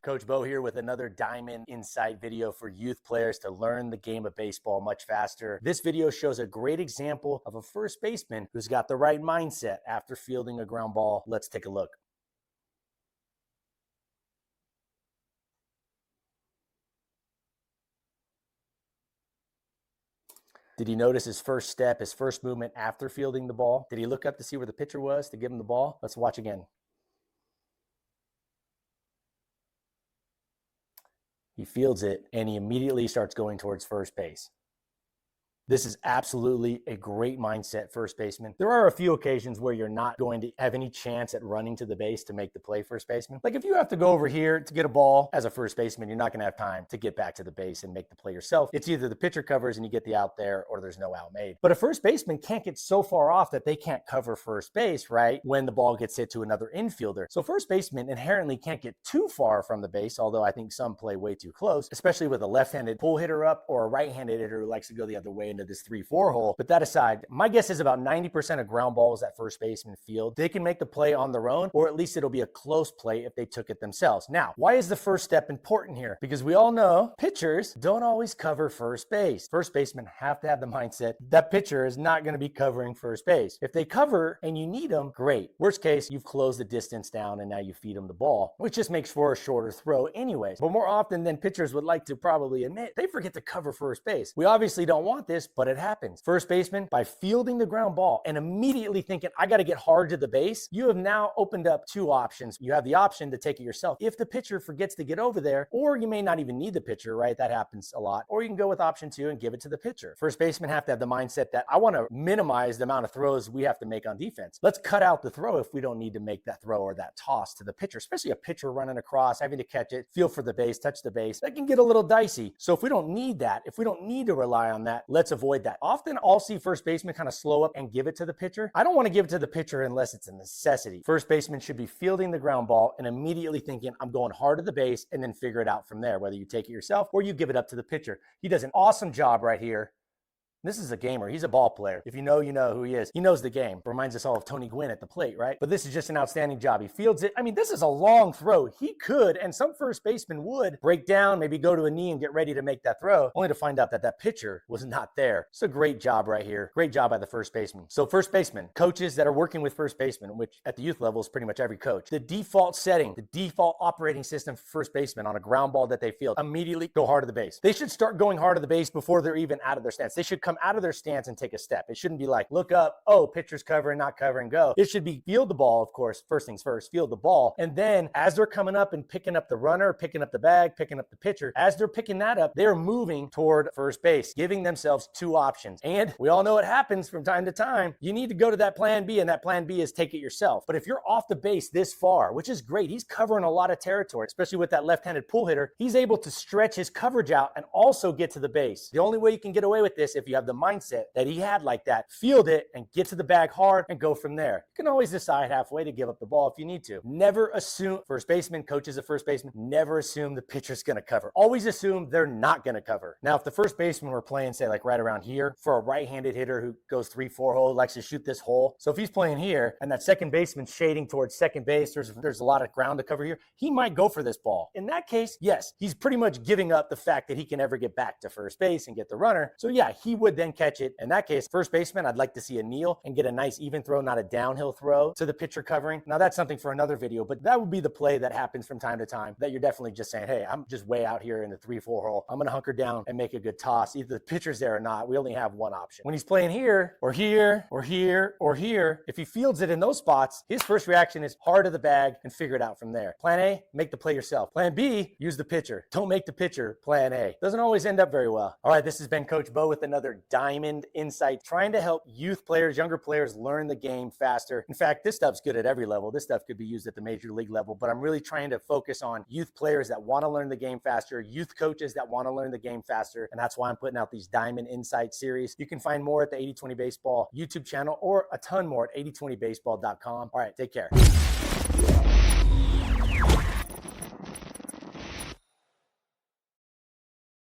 Coach Bo here with another Diamond Insight video for youth players to learn the game of baseball much faster. This video shows a great example of a first baseman who's got the right mindset after fielding a ground ball. Let's take a look. Did he notice his first step, his first movement after fielding the ball? Did he look up to see where the pitcher was to give him the ball? Let's watch again. He fields it and he immediately starts going towards first base. This is absolutely a great mindset first baseman. There are a few occasions where you're not going to have any chance at running to the base to make the play first baseman. Like if you have to go over here to get a ball as a first baseman, you're not going to have time to get back to the base and make the play yourself. It's either the pitcher covers and you get the out there or there's no out made. But a first baseman can't get so far off that they can't cover first base, right? When the ball gets hit to another infielder. So first baseman inherently can't get too far from the base, although I think some play way too close, especially with a left-handed pull hitter up or a right-handed hitter who likes to go the other way into this 3-4 hole. But that aside, my guess is about 90% of ground balls that first baseman field, they can make the play on their own, or at least it'll be a close play if they took it themselves. Now, why is the first step important here? Because we all know pitchers don't always cover first base. First basemen have to have the mindset that pitcher is not going to be covering first base. If they cover and you need them, great. Worst case, you've closed the distance down and now you feed them the ball, which just makes for a shorter throw anyways. But more often than pitchers would like to probably admit, they forget to cover first base. We obviously don't want this, but it happens. First baseman, by fielding the ground ball and immediately thinking, I got to get hard to the base, you have now opened up two options. You have the option to take it yourself if the pitcher forgets to get over there, or you may not even need the pitcher, right? That happens a lot. Or you can go with option two and give it to the pitcher. First basemen have to have the mindset that I want to minimize the amount of throws we have to make on defense. Let's cut out the throw if we don't need to make that throw or that toss to the pitcher, especially a pitcher running across, having to catch it, feel for the base, touch the base. That can get a little dicey. So if we don't need that, if we don't need to rely on that, let's avoid that. Often I'll see first baseman kind of slow up and give it to the pitcher. I don't want to give it to the pitcher unless it's a necessity. First baseman should be fielding the ground ball and immediately thinking, I'm going hard to the base, and then figure it out from there, whether you take it yourself or you give it up to the pitcher. He does an awesome job right here. This is a gamer. He's a ball player. If you know who he is. He knows the game. Reminds us all of Tony Gwynn at the plate, right? But this is just an outstanding job. He fields it. I mean, this is a long throw. He could, and some first baseman would, break down, maybe go to a knee and get ready to make that throw, only to find out that that pitcher was not there. It's a great job right here. Great job by the first baseman. So first baseman, coaches that are working with first baseman, which at the youth level is pretty much every coach, the default setting, the default operating system for first baseman on a ground ball that they field, immediately go hard to the base. They should start going hard to the base before they're even out of their stance. They should come out of their stance and take a step. It shouldn't be like, look up, oh, pitcher's covering, not covering, go. It should be field the ball, of course, first things first, field the ball. And then as they're coming up and picking up the runner, picking up the bag, picking up the pitcher, as they're picking that up, they're moving toward first base, giving themselves two options. And we all know it happens from time to time. You need to go to that plan B, and that plan B is take it yourself. But if you're off the base this far, which is great, he's covering a lot of territory, especially with that left-handed pull hitter, he's able to stretch his coverage out and also get to the base. The only way you can get away with this, if you have the mindset that he had like that, field it and get to the bag hard and go from there. You can always decide halfway to give up the ball if you need to. Never assume, first baseman, coaches of first baseman, never assume the pitcher's going to cover. Always assume they're not going to cover. Now, if the first baseman were playing, say, like right around here, for a right-handed hitter who goes 3-4 hole, likes to shoot this hole. So if he's playing here and that second baseman's shading towards second base, there's a lot of ground to cover here, he might go for this ball. In that case, yes, he's pretty much giving up the fact that he can ever get back to first base and get the runner. So yeah, he would then catch it. In that case, first baseman, I'd like to see a kneel and get a nice even throw, not a downhill throw to the pitcher covering. Now that's something for another video, but that would be the play that happens from time to time that you're definitely just saying, hey, I'm just way out here in the 3-4 hole. I'm going to hunker down and make a good toss. Either the pitcher's there or not. We only have one option. When he's playing here or here or here or here, if he fields it in those spots, his first reaction is hard to the bag and figure it out from there. Plan A, make the play yourself. Plan B, use the pitcher. Don't make the pitcher plan A. Doesn't always end up very well. All right, this has been Coach Bo with another Diamond Insight, trying to help youth players, younger players learn the game faster. In fact, this stuff's good at every level. This stuff could be used at the major league level, but I'm really trying to focus on youth players that want to learn the game faster, youth coaches that want to learn the game faster, and that's why I'm putting out these Diamond Insight series. You can find more at the 80/20 Baseball YouTube channel or a ton more at 8020baseball.com. All right, take care.